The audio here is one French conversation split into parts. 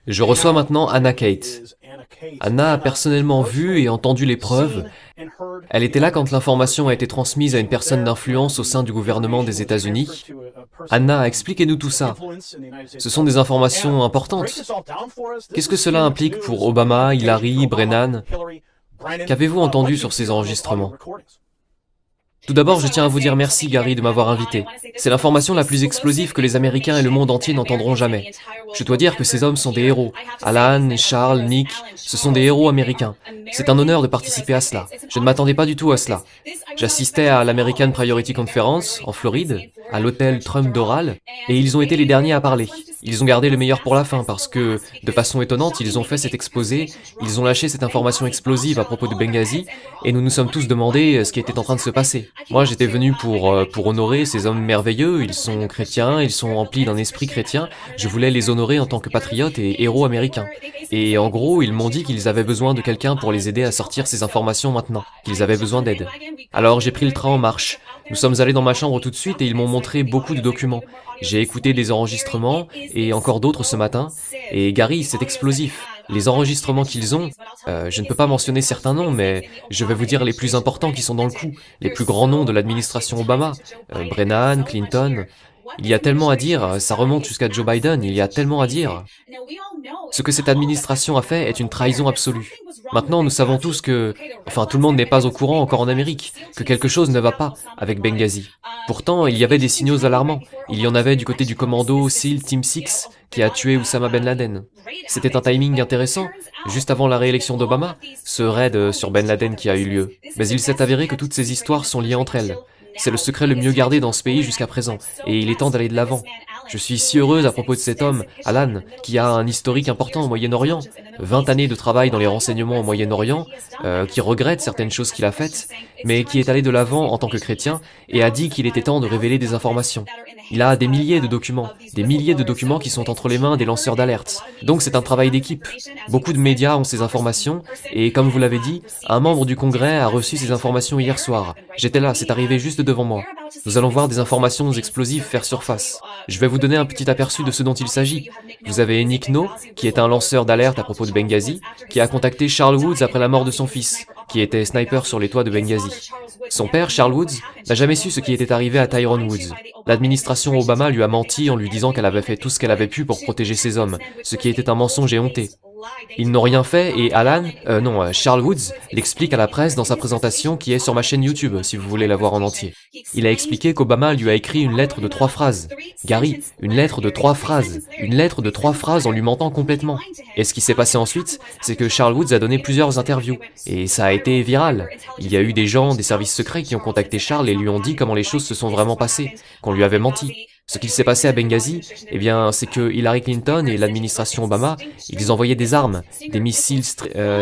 Je reçois maintenant Anna Kate. Anna a personnellement vu et entendu les preuves. Elle était là quand l'information a été transmise à une personne d'influence au sein du gouvernement des États-Unis. Anna, expliquez-nous tout ça. Ce sont des informations importantes. Qu'est-ce que cela implique pour Obama, Hillary, Brennan? Qu'avez-vous entendu sur ces enregistrements? Tout d'abord, je tiens à vous dire merci, Gary, de m'avoir invité. C'est l'information la plus explosive que les Américains et le monde entier n'entendront jamais. Je dois dire que ces hommes sont des héros. Alan, Charles, Nick, ce sont des héros américains. C'est un honneur de participer à cela. Je ne m'attendais pas du tout à cela. J'assistais à l'American Priority Conference, en Floride, à l'hôtel Trump Doral, et ils ont été les derniers à parler. Ils ont gardé le meilleur pour la fin parce que, de façon étonnante, ils ont fait cet exposé, ils ont lâché cette information explosive à propos de Benghazi, et nous nous sommes tous demandé ce qui était en train de se passer. Moi, j'étais venu pour honorer ces hommes merveilleux, ils sont chrétiens, ils sont remplis d'un esprit chrétien, je voulais les honorer en tant que patriotes et héros américains. Et en gros, ils m'ont dit qu'ils avaient besoin de quelqu'un pour les aider à sortir ces informations maintenant, qu'ils avaient besoin d'aide. Alors j'ai pris le train en marche. Nous sommes allés dans ma chambre tout de suite et ils m'ont montré beaucoup de documents. J'ai écouté des enregistrements et encore d'autres ce matin. Et Gary, c'est explosif. Les enregistrements qu'ils ont, je ne peux pas mentionner certains noms, mais je vais vous dire les plus importants qui sont dans le coup. Les plus grands noms de l'administration Obama. Brennan, Clinton. Il y a tellement à dire, ça remonte jusqu'à Joe Biden, il y a tellement à dire. Ce que cette administration a fait est une trahison absolue. Maintenant, nous savons tous que, enfin, tout le monde n'est pas au courant encore en Amérique, que quelque chose ne va pas avec Benghazi. Pourtant, il y avait des signaux alarmants. Il y en avait du côté du commando SEAL Team 6 qui a tué Oussama Ben Laden. C'était un timing intéressant, juste avant la réélection d'Obama, ce raid sur Ben Laden qui a eu lieu. Mais il s'est avéré que toutes ces histoires sont liées entre elles. C'est le secret le mieux gardé dans ce pays jusqu'à présent, et il est temps d'aller de l'avant. Je suis si heureuse à propos de cet homme, Alan, qui a un historique important au Moyen-Orient, 20 années de travail dans les renseignements au Moyen-Orient, qui regrette certaines choses qu'il a faites, mais qui est allé de l'avant en tant que chrétien et a dit qu'il était temps de révéler des informations. Il a des milliers de documents qui sont entre les mains des lanceurs d'alerte. Donc c'est un travail d'équipe. Beaucoup de médias ont ces informations, et comme vous l'avez dit, un membre du Congrès a reçu ces informations hier soir. J'étais là, c'est arrivé juste devant moi. Nous allons voir des informations explosives faire surface. Je vais vous donner un petit aperçu de ce dont il s'agit. Vous avez Nick No, qui est un lanceur d'alerte à propos de Benghazi, qui a contacté Charles Woods après la mort de son fils, qui était sniper sur les toits de Benghazi. Son père, Charles Woods, n'a jamais su ce qui était arrivé à Tyrone Woods. L'administration Obama lui a menti en lui disant qu'elle avait fait tout ce qu'elle avait pu pour protéger ses hommes, ce qui était un mensonge éhonté. Ils n'ont rien fait et Charles Woods l'explique à la presse dans sa présentation qui est sur ma chaîne YouTube, si vous voulez la voir en entier. Il a expliqué qu'Obama lui a écrit une lettre de 3 phrases. Gary, une lettre de 3 phrases. Une lettre de 3 phrases en lui mentant complètement. Et ce qui s'est passé ensuite, c'est que Charles Woods a donné plusieurs interviews. Et ça a été viral. Il y a eu des gens, des services secrets qui ont contacté Charles et lui ont dit comment les choses se sont vraiment passées, qu'on lui avait menti. Ce qu'il s'est passé à Benghazi, eh bien, c'est que Hillary Clinton et l'administration Obama, ils envoyaient des armes, des missiles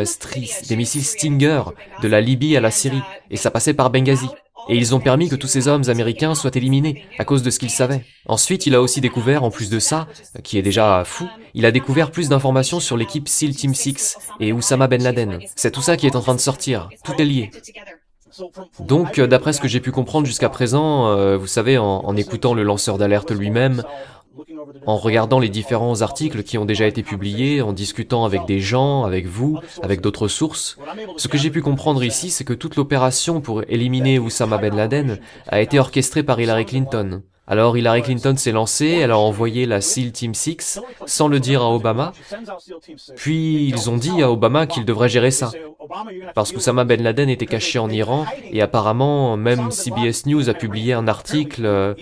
Stinger de la Libye à la Syrie, et ça passait par Benghazi. Et ils ont permis que tous ces hommes américains soient éliminés, à cause de ce qu'ils savaient. Ensuite, il a aussi découvert, en plus de ça, qui est déjà fou, il a découvert plus d'informations sur l'équipe SEAL Team 6 et Oussama Ben Laden. C'est tout ça qui est en train de sortir, tout est lié. Donc, d'après ce que j'ai pu comprendre jusqu'à présent, vous savez, en écoutant le lanceur d'alerte lui-même, en regardant les différents articles qui ont déjà été publiés, en discutant avec des gens, avec vous, avec d'autres sources, ce que j'ai pu comprendre ici, c'est que toute l'opération pour éliminer Oussama Ben Laden a été orchestrée par Hillary Clinton. Alors Hillary Clinton s'est lancée, elle a envoyé la SEAL Team 6 sans le dire à Obama, puis ils ont dit à Obama qu'il devrait gérer ça. Parce qu'Oussama Ben Laden était caché en Iran, et apparemment, même CBS News a publié un article...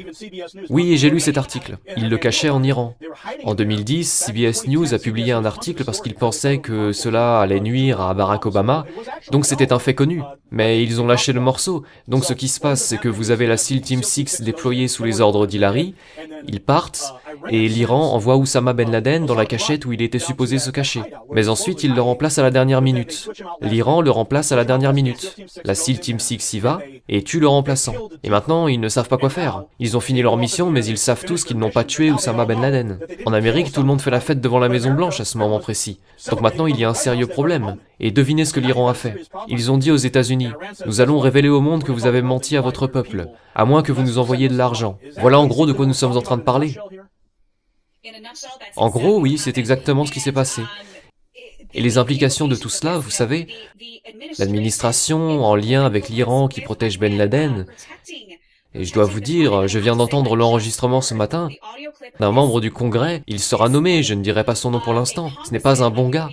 Oui, j'ai lu cet article. Il le cachait en Iran. En 2010, CBS News a publié un article parce qu'ils pensaient que cela allait nuire à Barack Obama, donc c'était un fait connu. Mais ils ont lâché le morceau, donc ce qui se passe, c'est que vous avez la SEAL Team 6 déployée sous les ordres d'Hillary, ils partent, et l'Iran envoie Oussama Ben Laden dans la cachette où il était supposé se cacher. Mais ensuite, il le remplace à la dernière minute. L'Iran le remplace à la dernière minute. La SEAL Team 6 y va et tue le remplaçant. Et maintenant, ils ne savent pas quoi faire. Ils ont fini leur mission, mais ils savent tous qu'ils n'ont pas tué Oussama Ben Laden. En Amérique, tout le monde fait la fête devant la Maison Blanche à ce moment précis. Donc maintenant, il y a un sérieux problème. Et devinez ce que l'Iran a fait. Ils ont dit aux États-Unis, nous allons révéler au monde que vous avez menti à votre peuple, à moins que vous nous envoyiez de l'argent. Voilà en gros de quoi nous sommes en train de parler. En gros, oui, c'est exactement ce qui s'est passé. Et les implications de tout cela, vous savez, l'administration en lien avec l'Iran qui protège Ben Laden, et je dois vous dire, je viens d'entendre l'enregistrement ce matin d'un membre du Congrès, il sera nommé, je ne dirai pas son nom pour l'instant, ce n'est pas un bon gars,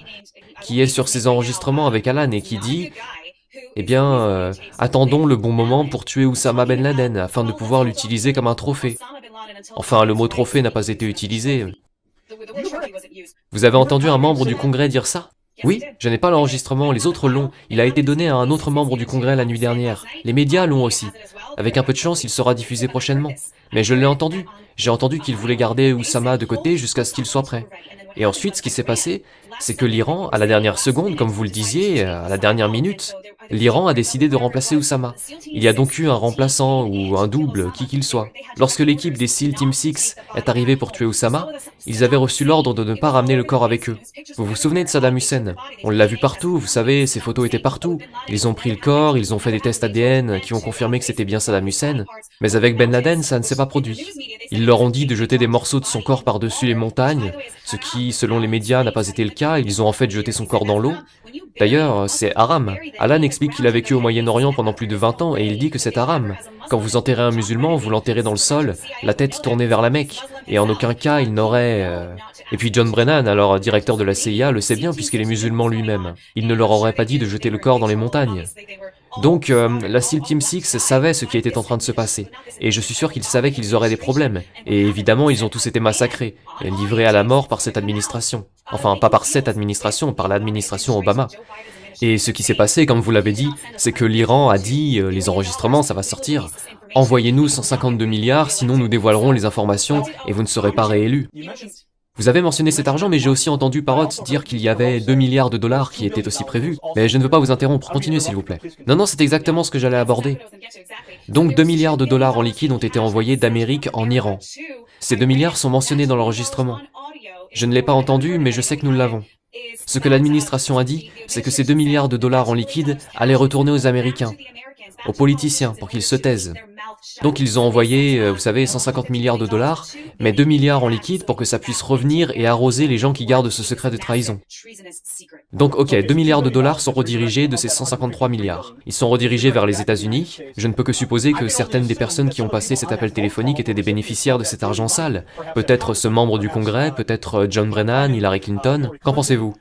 qui est sur ces enregistrements avec Alan et qui dit « Eh bien, attendons le bon moment pour tuer Oussama Ben Laden afin de pouvoir l'utiliser comme un trophée. » Enfin, le mot trophée n'a pas été utilisé. Vous avez entendu un membre du Congrès dire ça? Oui, je n'ai pas l'enregistrement, les autres l'ont. Il a été donné à un autre membre du Congrès la nuit dernière. Les médias l'ont aussi. Avec un peu de chance, il sera diffusé prochainement. Mais je l'ai entendu. J'ai entendu qu'il voulait garder Oussama de côté jusqu'à ce qu'il soit prêt. Et ensuite, ce qui s'est passé, c'est que l'Iran, à la dernière seconde, comme vous le disiez, à la dernière minute, l'Iran a décidé de remplacer Oussama. Il y a donc eu un remplaçant ou un double, qui qu'il soit. Lorsque l'équipe des SEAL Team 6 est arrivée pour tuer Oussama, ils avaient reçu l'ordre de ne pas ramener le corps avec eux. Vous vous souvenez de Saddam Hussein? On l'a vu partout, vous savez, ses photos étaient partout. Ils ont pris le corps, ils ont fait des tests ADN qui ont confirmé que c'était bien Saddam Hussein. Mais avec Ben Laden, ça ne s'est pas produit. Ils leur ont dit de jeter des morceaux de son corps par-dessus les montagnes, ce qui, selon les médias, n'a pas été le cas. Ils ont en fait jeté son corps dans l'eau. D'ailleurs, c'est haram. Alan explique qu'il a vécu au Moyen-Orient pendant plus de 20 ans et il dit que c'est haram. Quand vous enterrez un musulman, vous l'enterrez dans le sol, la tête tournée vers la Mecque. Et en aucun cas, il n'aurait... Et puis John Brennan, alors directeur de la CIA, le sait bien puisqu'il est musulman lui-même. Il ne leur aurait pas dit de jeter le corps dans les montagnes. Donc, la SEAL Team 6 savait ce qui était en train de se passer. Et je suis sûr qu'ils savaient qu'ils auraient des problèmes. Et évidemment, ils ont tous été massacrés, et livrés à la mort par cette administration. Enfin, pas par cette administration, par l'administration Obama. Et ce qui s'est passé, comme vous l'avez dit, c'est que l'Iran a dit, les enregistrements, ça va sortir, envoyez-nous 152 milliards, sinon nous dévoilerons les informations et vous ne serez pas réélus. Vous avez mentionné cet argent, mais j'ai aussi entendu Parrott dire qu'il y avait 2 milliards de dollars qui étaient aussi prévus. Mais je ne veux pas vous interrompre, continuez s'il vous plaît. Non, c'est exactement ce que j'allais aborder. Donc 2 milliards de dollars en liquide ont été envoyés d'Amérique en Iran. Ces 2 milliards sont mentionnés dans l'enregistrement. Je ne l'ai pas entendu, mais je sais que nous l'avons. Ce que l'administration a dit, c'est que ces 2 milliards de dollars en liquide allaient retourner aux Américains, aux politiciens, pour qu'ils se taisent. Donc ils ont envoyé, vous savez, 150 milliards de dollars, mais 2 milliards en liquide pour que ça puisse revenir et arroser les gens qui gardent ce secret de trahison. Donc ok, 2 milliards de dollars sont redirigés de ces 153 milliards. Ils sont redirigés vers les États-Unis. Je ne peux que supposer que certaines des personnes qui ont passé cet appel téléphonique étaient des bénéficiaires de cet argent sale. Peut-être ce membre du Congrès, peut-être John Brennan, Hillary Clinton. Qu'en pensez-vous?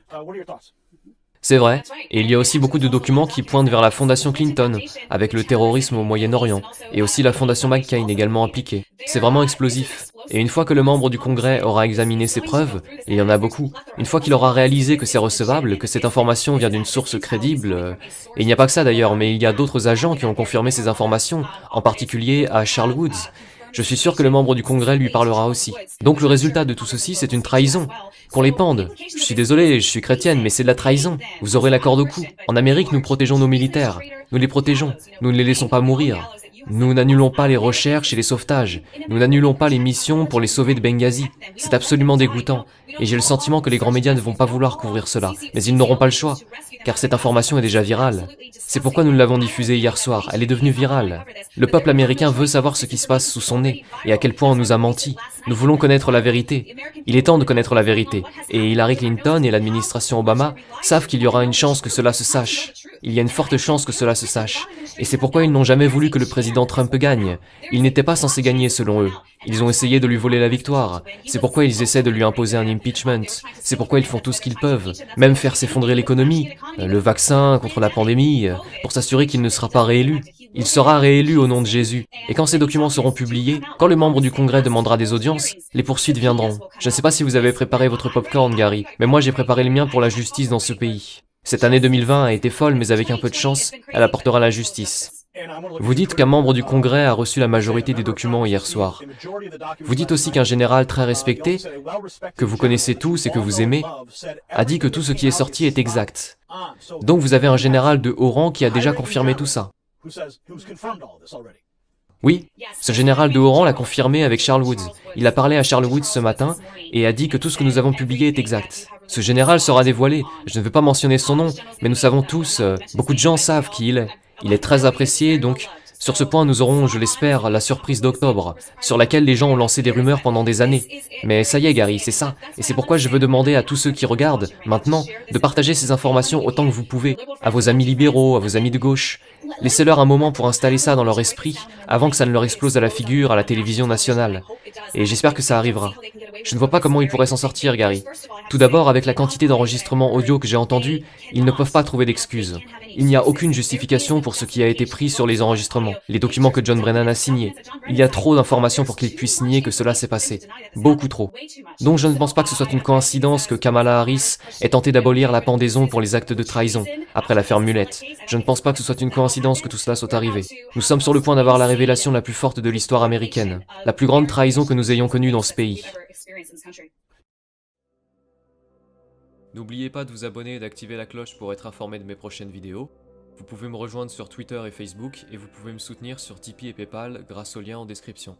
C'est vrai, et il y a aussi beaucoup de documents qui pointent vers la fondation Clinton, avec le terrorisme au Moyen-Orient, et aussi la fondation McCain également impliquée. C'est vraiment explosif. Et une fois que le membre du Congrès aura examiné ces preuves, et il y en a beaucoup, une fois qu'il aura réalisé que c'est recevable, que cette information vient d'une source crédible, et il n'y a pas que ça d'ailleurs, mais il y a d'autres agents qui ont confirmé ces informations, en particulier à Charles Woods. Je suis sûr que le membre du Congrès lui parlera aussi. Donc le résultat de tout ceci, c'est une trahison. Qu'on les pende. Je suis désolé, je suis chrétienne, mais c'est de la trahison. Vous aurez la corde au cou. En Amérique, nous protégeons nos militaires. Nous les protégeons. Nous ne les laissons pas mourir. Nous n'annulons pas les recherches et les sauvetages. Nous n'annulons pas les missions pour les sauver de Benghazi. C'est absolument dégoûtant. Et j'ai le sentiment que les grands médias ne vont pas vouloir couvrir cela. Mais ils n'auront pas le choix. Car cette information est déjà virale. C'est pourquoi nous l'avons diffusée hier soir. Elle est devenue virale. Le peuple américain veut savoir ce qui se passe sous son nez. Et à quel point on nous a menti. Nous voulons connaître la vérité. Il est temps de connaître la vérité. Et Hillary Clinton et l'administration Obama savent qu'il y aura une chance que cela se sache. Il y a une forte chance que cela se sache. Et c'est pourquoi ils n'ont jamais voulu que le président Trump gagne. Il n'était pas censé gagner selon eux. Ils ont essayé de lui voler la victoire. C'est pourquoi ils essaient de lui imposer un impeachment. C'est pourquoi ils font tout ce qu'ils peuvent. Même faire s'effondrer l'économie, le vaccin contre la pandémie, pour s'assurer qu'il ne sera pas réélu. Il sera réélu au nom de Jésus. Et quand ces documents seront publiés, quand le membre du Congrès demandera des audiences, les poursuites viendront. Je ne sais pas si vous avez préparé votre popcorn, Gary, mais moi j'ai préparé le mien pour la justice dans ce pays. Cette année 2020 a été folle, mais avec un peu de chance, elle apportera la justice. Vous dites qu'un membre du Congrès a reçu la majorité des documents hier soir. Vous dites aussi qu'un général très respecté, que vous connaissez tous et que vous aimez, a dit que tout ce qui est sorti est exact. Donc vous avez un général de haut rang qui a déjà confirmé tout ça. Oui, ce général de haut rang l'a confirmé avec Charles Woods. Il a parlé à Charles Woods ce matin et a dit que tout ce que nous avons publié est exact. Ce général sera dévoilé. Je ne veux pas mentionner son nom, mais nous savons tous, beaucoup de gens savent qui il est. Il est très apprécié, donc Sur ce point, nous aurons, je l'espère, la surprise d'octobre, sur laquelle les gens ont lancé des rumeurs pendant des années. Mais ça y est, Gary, c'est ça. Et c'est pourquoi je veux demander à tous ceux qui regardent, maintenant, de partager ces informations autant que vous pouvez, à vos amis libéraux, à vos amis de gauche. Laissez-leur un moment pour installer ça dans leur esprit, avant que ça ne leur explose à la figure à la télévision nationale. Et j'espère que ça arrivera. Je ne vois pas comment ils pourraient s'en sortir, Gary. Tout d'abord, avec la quantité d'enregistrements audio que j'ai entendus, ils ne peuvent pas trouver d'excuses. Il n'y a aucune justification pour ce qui a été pris sur les enregistrements, les documents que John Brennan a signés. Il y a trop d'informations pour qu'ils puissent nier que cela s'est passé. Beaucoup trop. Donc je ne pense pas que ce soit une coïncidence que Kamala Harris ait tenté d'abolir la pendaison pour les actes de trahison, après l'affaire Mullet. Je ne pense pas que ce soit une coïncidence que tout cela soit arrivé. Nous sommes sur le point d'avoir la révélation la plus forte de l'histoire américaine, la plus grande trahison que nous ayons connue dans ce pays. N'oubliez pas de vous abonner et d'activer la cloche pour être informé de mes prochaines vidéos. Vous pouvez me rejoindre sur Twitter et Facebook et vous pouvez me soutenir sur Tipeee et Paypal grâce au lien en description.